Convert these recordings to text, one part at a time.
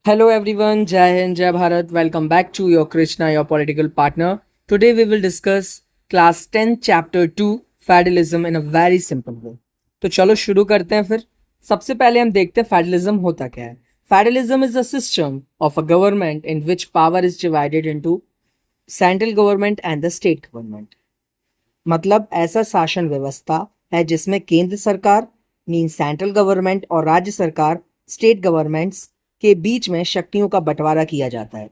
Hello everyone, Jai Hind, Jai Bharat. Welcome back to your Krishna, your political partner. Today we will discuss class 10 chapter 2 federalism in a very simple way. तो चलो शुरू करते हैं फिर. सबसे पहले हम देखते हैं फेडरलिज्म होता क्या है. Federalism is a system of a government in which power is divided into central government and the state government. मतलब ऐसा शासन व्यवस्था है जिसमें केंद्र सरकार मीन सेंट्रल गवर्नमेंट और राज्य सरकार स्टेट गवर्नमेंट्स के बीच में शक्तियों का बंटवारा किया जाता है.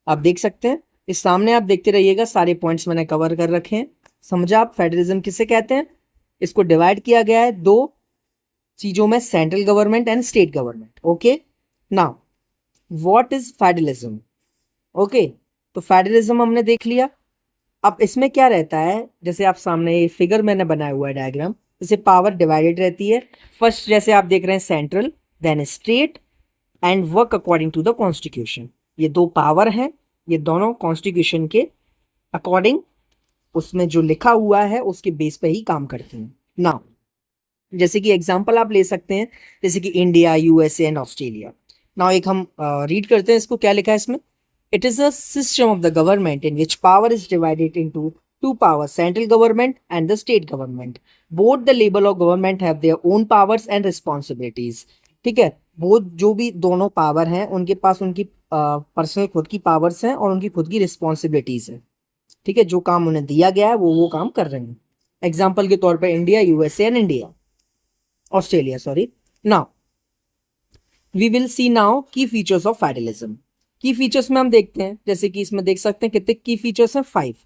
आप देख सकते हैं इस सामने, आप देखते रहिएगा, सारे पॉइंट्स मैंने कवर कर रखे हैं. समझा आप फेडरलिज्म किसे कहते हैं. इसको डिवाइड किया गया है दो चीजों में, central government and state government. Okay, now what is federalism. Okay, तो फेडरलिज्म हमने देख लिया. अब इसमें क्या रहता है, जैसे आप सामने ये फिगर मैंने बनाया हुआ है डायग्राम, जैसे पावर डिवाइडेड रहती है. फर्स्ट जैसे आप देख रहे हैं central, then state and work according to the constitution. ये दो पावर हैं, ये दोनों कॉन्स्टिट्यूशन के अकॉर्डिंग उसमें जो लिखा हुआ है उसके बेस पे ही काम करते हैं. नाउ जैसे कि एग्जांपल आप ले सकते हैं, जैसे कि India, USA and Australia. Now एक हम रीड करते हैं इसको, क्या लिखा है इसमें. It is a system of the government in which power is divided into two power, central government and the state government. Both the level of government have their own powers and responsibilities. ठीक है, वो जो भी दोनों power हैं उनके पास उनकी personal खुद की पावर्स हैं और उनकी खुद की रिस्पॉन्सिबिलिटीज है. ठीक है, जो काम उन्हें दिया गया है वो काम कर रहे हैं. एग्जाम्पल के तौर पर India, USA and India, Australia, sorry. Now we will see now key features of federalism. Key features में हम देखते हैं, जैसे कि इसमें देख सकते हैं कितने की फीचर्स हैं, 5.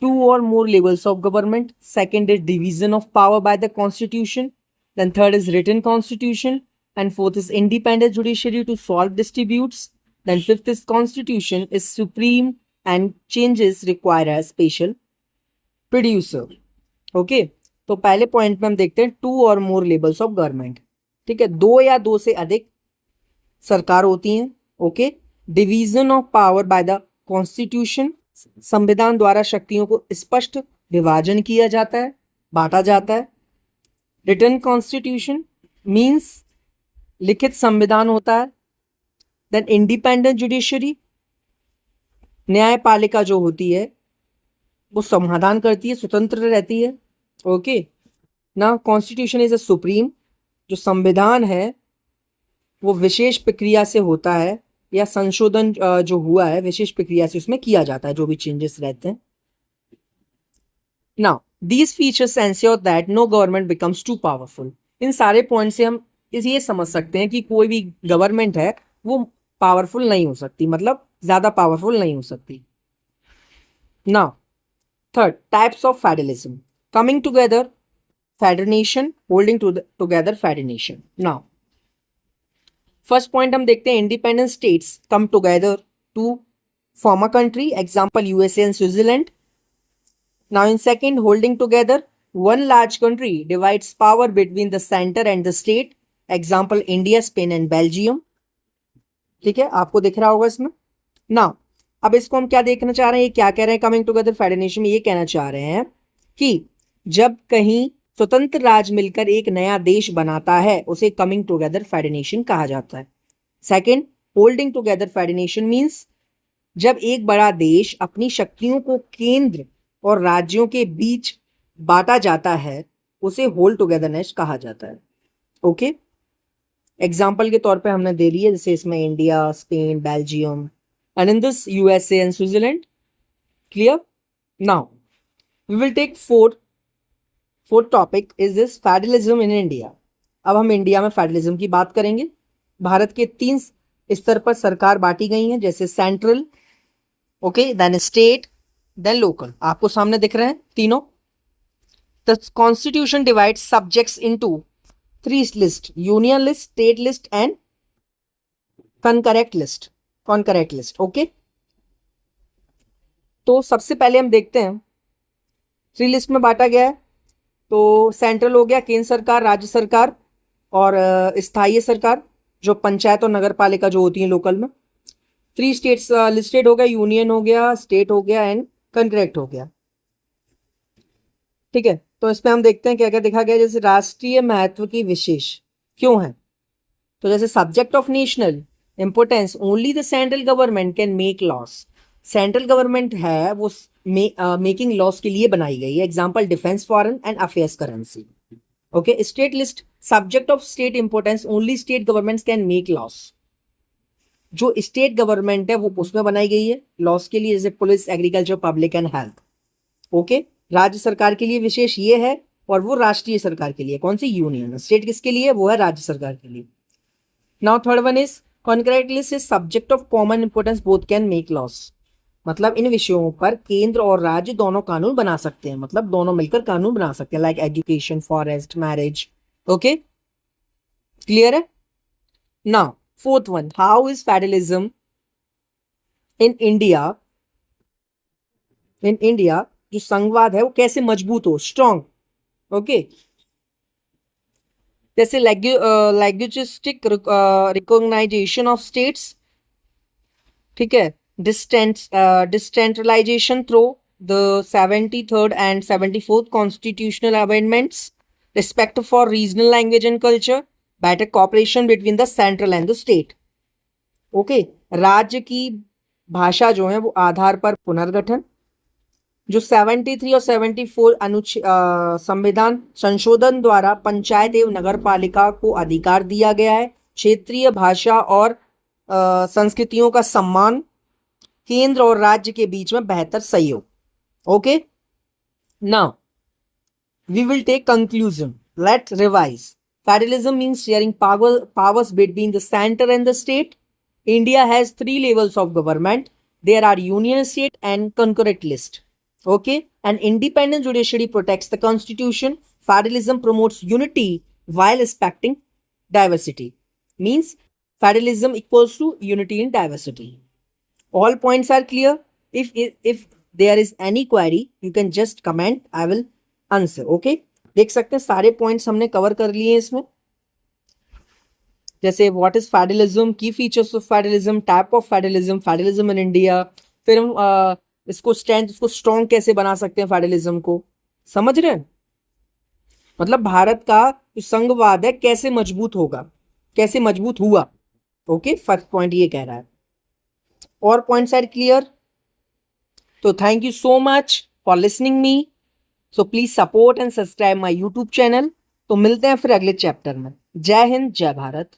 2 or more levels of government. Second is division of power by the constitution. Then third is written constitution. And fourth is independent judiciary to solve disputes. Then fifth is constitution is supreme and changes require a special producer. Okay, तो पहले point में हम देखते हैं 2 or more levels of government. ठीक है, 2 या 2 से अधिक सरकार होती हैं. Okay, division of power by the constitution, संविधान द्वारा शक्तियों को स्पष्ट विभाजन किया जाता है, बांटा जाता है. रिटन कॉन्स्टिट्यूशन मींस लिखित संविधान होता है. देन इंडिपेंडेंट जुडिशरी, न्यायपालिका जो होती है वो समाधान करती है, स्वतंत्र रहती है. ओके, ना कॉन्स्टिट्यूशन इज अ सुप्रीम, जो संविधान है वो विशेष प्रक्रिया से होता है या संशोधन जो हुआ है विशेष प्रक्रिया से उसमें किया जाता है, जो भी चेंजेस रहते हैं. Now these features ensure that no government becomes too powerful. इन सारे पॉइंट से हम ये समझ सकते हैं कि कोई भी गवर्नमेंट है वो पावरफुल नहीं हो सकती, मतलब ज्यादा पावरफुल नहीं हो सकती. Now third, types of federalism. Coming together federation, holding together federation. Now first point हम देखते हैं, independent states come together to form a country. Example USA and Switzerland. Now in second, holding together, one large country divides power between the centre and the state. Example India, Spain and Belgium. ठीक है, आपको दिख रहा होगा इसमें. Now अब इसको हम क्या देखना चाह रहे हैं, ये क्या कह रहे हैं कमिंग टुगेदर फेडरेशन में, ये कहना चाह रहे हैं कि जब कहीं स्वतंत्र राज्य मिलकर एक नया देश बनाता है उसे कमिंग टुगेदर फेडरेशन कहा जाता है. Second, holding together federation means जब एक बड़ा देश अपनी शक्तियों को केंद्र और राज्यों के बीच बांटा जाता है उसे होल्ड टुगेदरनेस कहा जाता है. ओके, एग्जाम्पल के तौर पे हमने दे लिया, जैसे इसमें India, Spain, Belgium and in this USA and Switzerland. Clear. Now we will take fourth topic is this federalism in India. अब हम इंडिया में फेडरलिज्म की बात करेंगे. भारत के 3 स्तर पर सरकार बांटी गई है, जैसे central, okay, then state, then local. आपको सामने दिख रहे हैं तीनों. The constitution divides subjects into 3 list, union list, state list and concurrent list. Okay, तो सबसे पहले हम देखते हैं 3 लिस्ट में बांटा गया है. तो सेंट्रल हो गया केंद्र सरकार, राज्य सरकार और स्थायी सरकार जो पंचायत और नगर पालिका जो होती है लोकल में. 3 स्टेट्स लिस्टेड हो गया, यूनियन हो गया, स्टेट हो गया एंड कॉन्करेक्ट हो गया. ठीक है, तो इसमें हम देखते हैं क्या क्या देखा गया. जैसे राष्ट्रीय महत्व की विशेष क्यों है, तो जैसे subject of national importance, only the central government can make loss. Central government है वो मेकिंग लॉस के लिए बनाई गई है। Example defence, foreign and affairs, currency. Okay, state list, subject of state importance, only state governments can make loss. जो state government है वो उसमें बनाई गई है लॉस के लिए, जैसे police, agriculture, public and health. Okay, राज्य सरकार के लिए विशेष ये है, और वो राष्ट्रीय सरकार के लिए, कौन सी, यूनियन। स्टेट किसके लिए, वो है राज्य सरकार के लिए। Now third one is concrete list is subject of common importance both can make loss. मतलब इन विषयों पर केंद्र और राज्य दोनों कानून बना सकते हैं, मतलब दोनों मिलकर कानून बना सकते हैं, like education, forest, marriage. Okay, clear है। Now fourth one, how is federalism in India, जो संघवाद है वो कैसे मजबूत हो, स्ट्रॉन्ग। ओके, जैसे लैंग्वेजिस्टिक रिकॉग्नाइजेशन ऑफ स्टेट्स, ठीक है, decentralisation through the 73rd and 74th constitutional amendments, respect for regional language and culture, better cooperation between the central and the state. Okay, राज्य की भाषा जो है वो आधार पर पुनर्गठन, जो 73 और 74 संविधान संशोधन द्वारा पंचायत एवं नगर पालिका को अधिकार दिया गया है, क्षेत्रीय भाषा और संस्कृतियों का सम्मान, केंद्र और राज्य के बीच में बेहतर सहयोग। Okay, now we will take conclusion, let's revise. Federalism means sharing powers between the center and the state. India has 3 levels of government. There are union, state and concurrent list. Okay, an independent judiciary protects the constitution. Federalism promotes unity while respecting diversity. Means federalism equals to unity in diversity. All points are clear. If there is any query, you can just comment, I will answer. Okay, देख सकते हैं सारे points हमने cover कर लिए हैं इसमें, जैसे what is federalism, key features of federalism, type of federalism, federalism in India, फिर हम इसको स्ट्रॉन्ग कैसे बना सकते हैं फेडरलिज्म को, समझ रहे हैं। मतलब भारत का जो संघवाद है कैसे मजबूत होगा, कैसे मजबूत हुआ। ओके, फर्स्ट पॉइंट ये कह रहा है। और पॉइंट्स आर क्लियर। तो thank you so much for listening me. So please support and subscribe my YouTube channel. तो मिलते हैं फिर अगले चैप्टर में। जय हिंद, जय भारत।